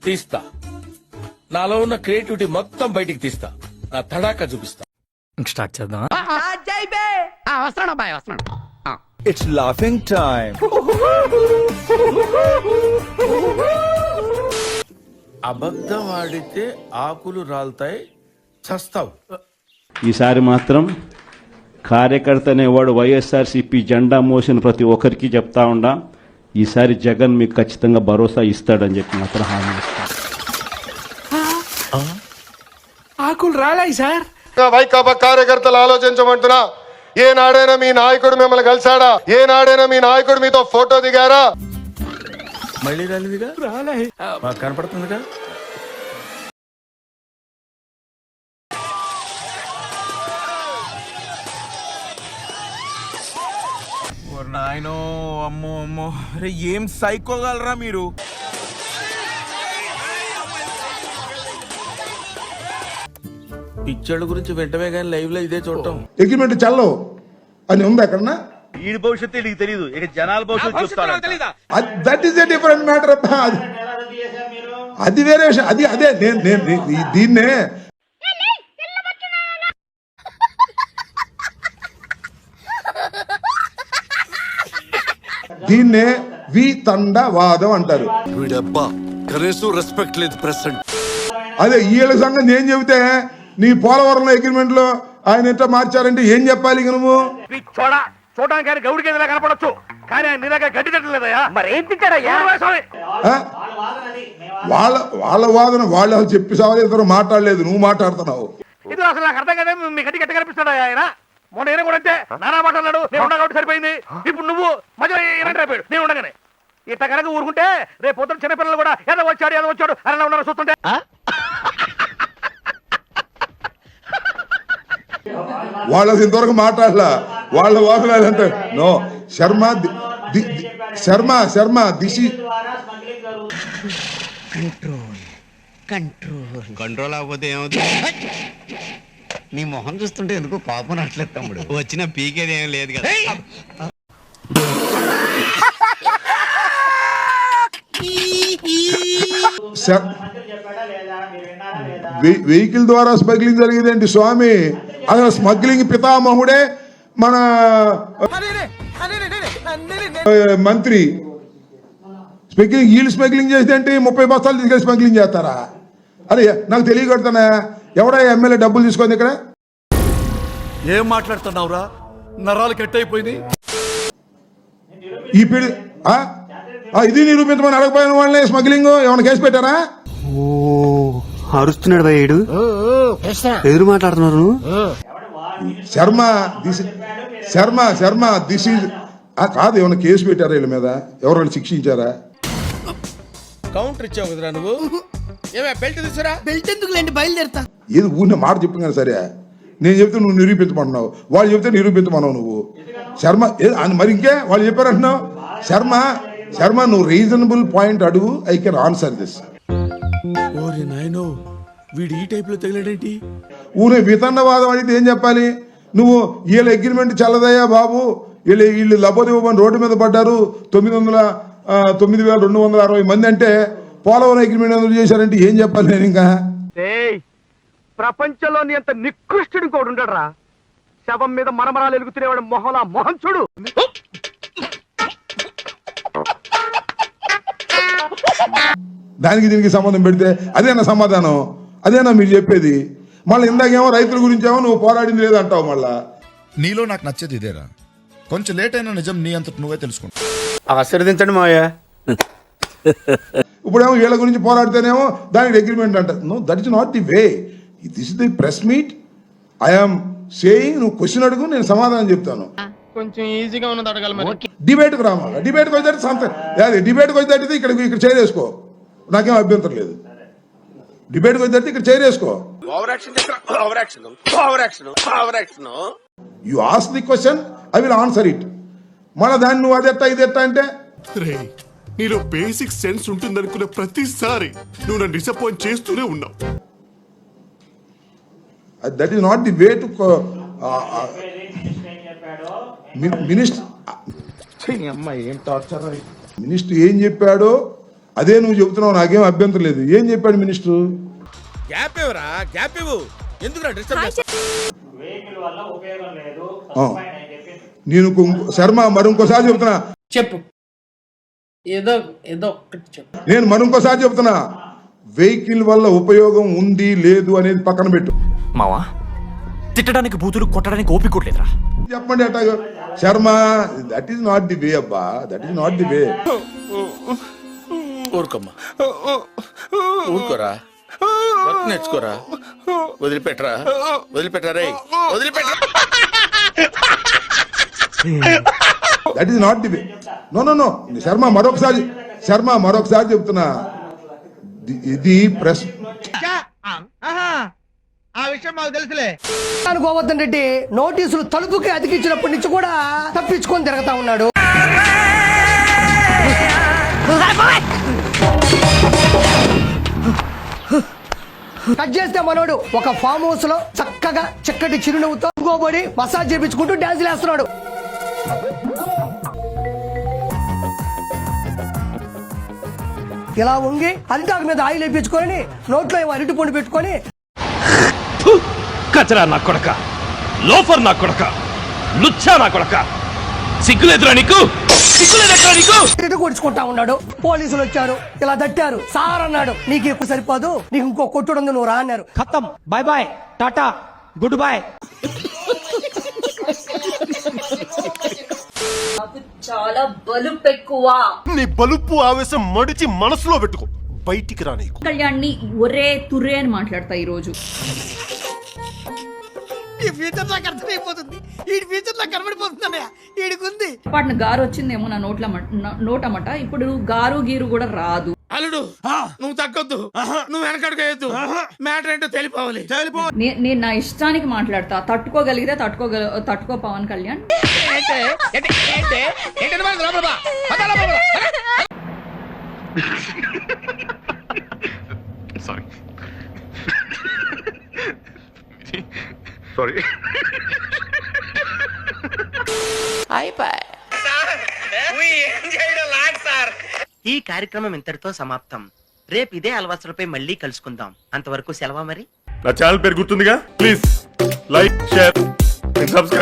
తీస్తా, నాలో ఉన్న క్రియేటివిటీ మొత్తం బయటికి తీస్తా, నా తడాకా చూపిస్తా. స్టార్ట్ చేద్దాం. వస్తున్నాడు అబ్బాయి, వస్తున్నాడు. It's laughing time. అబద్ధం ఆడితే ఆకులు రాలుతాయి, చస్తావు. ఈసారి మాత్రం కార్యకర్త అనేవాడు వైఎస్ఆర్సీపీ జెండా మోసిన ప్రతి ఒక్కరికి చెప్తా ఉండా, ఈసారి జగన్ మీకు ఖచ్చితంగా భరోసా ఇస్తాడని చెప్పి మాత్రం హామీ ఇస్తాను. ఆకులు రాలాయి సార్. వైకాపా కార్యకర్తలు ఆలోచించమంటున్నా. ఏనాడైనా మీ నాయకుడు మిమ్మల్ని కలిసాడా? ఏనాడైనా మీ నాయకుడు మీతో ఫోటో దిగారా? మళ్ళీ రాలివిగా మాకు కనపడుతుందిగా. నాయనో, అమ్మో అమ్మో, అరే ఏం సైకోగలరా మీరు? పిచ్చోళ్ళ గురించి వెంటనే కానీ లైవ్ లో ఇదే చూడటం. అగ్రిమెంట్ చల్లవు అని ఉంది అక్కడ. ఈ భవిష్యత్తు నీకు తెలియదు, ఇక జనాల భవిష్యత్తు చెప్తాడు. That is a different matter. అది వేరే విషయం. అది అదే దీన్నే దీన్నే వితండవాదం అంటారు. రెస్పెక్ట్ లేదు ప్రెసిడెంట్. అదే వీళ్ళ సంగతి నేను చెబితే నీ పోలవరంలో అగ్రిమెంట్ లో ఆయన ఎట్లా మార్చారంటే ఏం చెప్పాలి? ఇక నువ్వు చూడడానికి గౌడికి ఏదైనా కనపడచ్చు, కానీ ఆయన నిజంగా గడ్డి తట్టలేదయ్యా. మరి ఏం తిట్టాడయ్యా? వాళ్ళ వాదన వాళ్ళు అసలు చెప్పి సావాలి, ఇద్దరు మాట్లాడలేదు, నువ్వు మాట్లాడుతున్నావు. ఇది అసలు నాకు అర్థం కదా. మీ గడ్డి గట్టి కనిపిస్తాడా ఆయన? మొన్న ఈయన కూడా అంతే నానా మాట్లాడు, నేను ఉన్నా కాబట్టి సరిపోయింది. ఇప్పుడు నువ్వు మధ్యలో ఇలాంటి అయిపోయాడు నేను ఉండగానే. ఇట్లా కనుక ఊరుకుంటే రేపు పొద్దున చిన్నపిల్లలు కూడా ఏదో వచ్చాడు అలా ఉన్నారు చూస్తుంటే. వాళ్ళు అసలు ఇంతవరకు మాట్లాడలా. వాళ్ళ వాదన అంటే నో శర్మ శర్మ శర్మ దిశి కంట్రోల్ అవ్వకపోతే ఏమవుతుంది? నీ మొహం చూస్తుంటే ఎందుకు కోపం రావట్లేదు తమ్ముడు. వచ్చిన పీకేది ఏం లేదు కదా. వెహికల్ ద్వారా స్మగ్లింగ్ జరిగేదేంటి స్వామి? అసలు స్మగ్లింగ్ పితామహుడే మన మంత్రి. వీళ్ళు స్మగ్లింగ్ చేస్తే ఏంటి? 30 బస్తాలు తీసుకెళ్ళి స్మగ్లింగ్ చేస్తారా? అరే నాకు తెలియకడుతున్నా, ఎవడా ఎమ్మెల్యే డబ్బులు తీసుకుంది ఇక్కడ? ఏం మాట్లాడుతున్నావురా? నరాలు కట్ అయిపోయింది. ఈ పీడి ఇది నిరూపించమని అడగపోయిన వాళ్ళని స్మగ్లింగ్ ఏమైనా కేసు పెట్టారా? అరుస్తున్నాడు భయ్యాడు, ఎదురు మాట్లాడుతున్నారు. శర్మ శర్మ శర్మ దిస్ కాదు, ఏమైనా కేసు పెట్టారా వీళ్ళ మీద? ఎవరైనా శిక్షించారా? కౌంటర్ ఇచ్చావు కదరా నువ్వు. ఏమే బెల్ట్ తీసురా. బెల్ట్ ఎందుకు లేండి, బయలుదేరుతా. ఏది ఊరిని మాట చెప్పు కానీ సరే. నేను చెప్తే నువ్వు నిరూపించమంటున్నావు, వాళ్ళు చెప్తే నిరూపించమన్నావు నువ్వు. శర్మ మరి ఇంకే వాళ్ళు చెప్పారంటున్నావు. శర్మ నువ్వు రీజనబుల్ పాయింట్ అడుగు, ఐ కెన్ ఆన్సర్ దిస్. ఓరి నాయనో, వీడు ఈ టైప్ లో తగిలాడేంటి? ఊరే వితండవాదం అడిగితే ఏం చెప్పాలి నువ్వు? వీళ్ళ అగ్రిమెంట్ చల్లదయ్యా బాబు, వీళ్ళు లబోదివ్వమని రోడ్డు మీద పడ్డారు. 9,260 మంది అంటే పోలవరం అగ్రిమెంట్ ఎందుకు చేశారంటే ఏం చెప్పాలి నేను? ఇంకా ప్రపంచంలోని అంత నికృష్టుడు కూడా ఉండడరా. శవం మీద మరమరాలు ఎలుగుతునేవాడు మొహలా మొహం చూడు. దానికి దీనికి సంబంధం పెడితే అదేనా సమాధానం? అదేనా మీరు చెప్పేది? మళ్ళీ ఇందాకేమో రైతుల గురించేమో నువ్వు పోరాడింది లేదంటావు. మళ్ళా నీలో నాకు నచ్చేది ఇదేరా, కొంచెం లేట్ అయినా నిజం నీ అంతటి నువ్వే తెలుసుకుంటా. ఆశీర్వదించండి మావయ్య. ఇప్పుడేమో వీళ్ళ గురించి పోరాడితేనేమో దానికి అగ్రిమెంట్ అంటారు. No, that is not the way. This is the press meet. I'm saying, నువ్వు క్వశ్చన్ అడుగు, నేను సమాధానం చెప్తాను. కొంచెం ఈజీగా ఉన్నది అడగాలి. డిబేట్కి రామాలి. డిబేట్కి వచ్చేది డిబేట్కి వచ్చేది ఇక్కడ చేరేసుకో, నాకేం అభ్యంతరం లేదు. డిబేట్కి వచ్చేది ఇక్కడ చేరేసుకో. You ask the question, I will answer it. మళ్ళీ దాన్ని నువ్వు అదెట్టా ఇదెట్టా అంటే నీలో బేసిక్ సెన్స్ ఉంటుందనుకున్న ప్రతిసారి నువ్వు నన్ను డిసప్పాయింట్ చేస్తూనే ఉన్నావు. That is not the way to minister. ఏం టార్చర్. మినిస్టర్ ఏం చెప్పాడో అదే నువ్వు చెబుతున్నావు, నాకేం అభ్యంతరం లేదు. ఏం చెప్పాడు మినిస్టర్? గ్యాప్ ఇవ్వరా, గ్యాప్ ఇవ్వు. ఎందుకు డిస్టర్బ్ నేను శర్మ మరి ఇంకోసారి చెబుతున్నా, చెప్పు, ఏదో ఒక్కటి చెప్పు. నేను మరి ఇంకోసారి చెబుతున్నా, వెహికల్ వల్ల ఉపయోగం ఉంది లేదు అనేది పక్కన పెట్టు. మావా తిట్టడానికి బూతులు కొట్టడానికి ఓపిక కొట్టలేదురా. చెప్పండి అట్లా Sharma, that is not the way అబ్బా, that is not the way. ఊరుకోమ్మా, ఊరుకోరా, వర్క్ నేర్చుకోరా, వదిలిపెట్టరా, వదిలిపెట్టారే, వదిలిపెట్టరా. That is not the way. No no no Sharma మరొకసారి చెప్తున్నా, ఇది ప్రెస్. ఆ విషయం మాకు తెలుసులే. గోవర్ధన్ రెడ్డి నోటీసులు తలుపుకి అతికించినప్పటి నుంచి కూడా తప్పించుకొని తిరుగుతా ఉన్నాడు. కట్ చేస్తే మనోడు ఒక ఫామ్ హౌస్ లో చక్కగా చక్కటి చిరునవ్వుతో గోబడి మసాజ్ చేపించుకుంటూ డాన్స్ వేస్తున్నాడు. ఇలా వంగి అరిటాకు మీద ఆయిల్ వేయించుకొని నోట్లో ఏమో అరటి పండు పెట్టుకొని, కచరా నా కొడక, లోఫర్ నా కొడక, లుచ్చా నా కొడక, సిగ్గులేదురా నీకు, సిగ్గులేదురా నీకు కొడుచుకుంటా ఉన్నాడు. పోలీసులు వచ్చారు, ఇలా తట్టారు. సార్ అన్నాడు, నీకు ఎక్కువ సరిపోదు, నీకు ఇంకో కొట్టుడు ఉంది, నువ్వు రా అన్నారు. ఖతం, bye bye, tata, good boy. చాలా బలుపు ఎక్కువ. నీ బలుపు ఆవేశం మడిచి మనసులో పెట్టుకో, బయటికి రా. నీకు కళ్యాణ్ని ఒరే తుర్రే అని మాట్లాడతా ఈ రోజు. ఈ ఫ్యూచర్ నాకు అర్థమైపోతుంది, ఈ ఫ్యూచర్ నాకు కనబడిపోతుంది. ఈడికుంది పాటిన గారు వచ్చిందేమో నా నోటమట. ఇప్పుడు గారు గీరు కూడా రాదు. అల్లుడు నువ్వు తగ్గొద్దు, నువ్వు వెనకడుగేయద్దు, మ్యాటర్ ఏంటో తెలిపోవాలి. నేను నా ఇష్టానికి మాట్లాడతా. తట్టుకోగలిగితే తట్టుకో పవన్ కళ్యాణ్. సారీ. ఈ కార్యక్రమం ఇంతటితో సమాప్తం. రేపు ఇదే అలవాసులపై మళ్ళీ కలుసుకుందాం. అంతవరకు సెలవా మరి. నా ఛానల్ పేరు గుర్తుందిగా, ప్లీజ్ లైక్, షేర్, సబ్స్క్రైబ్.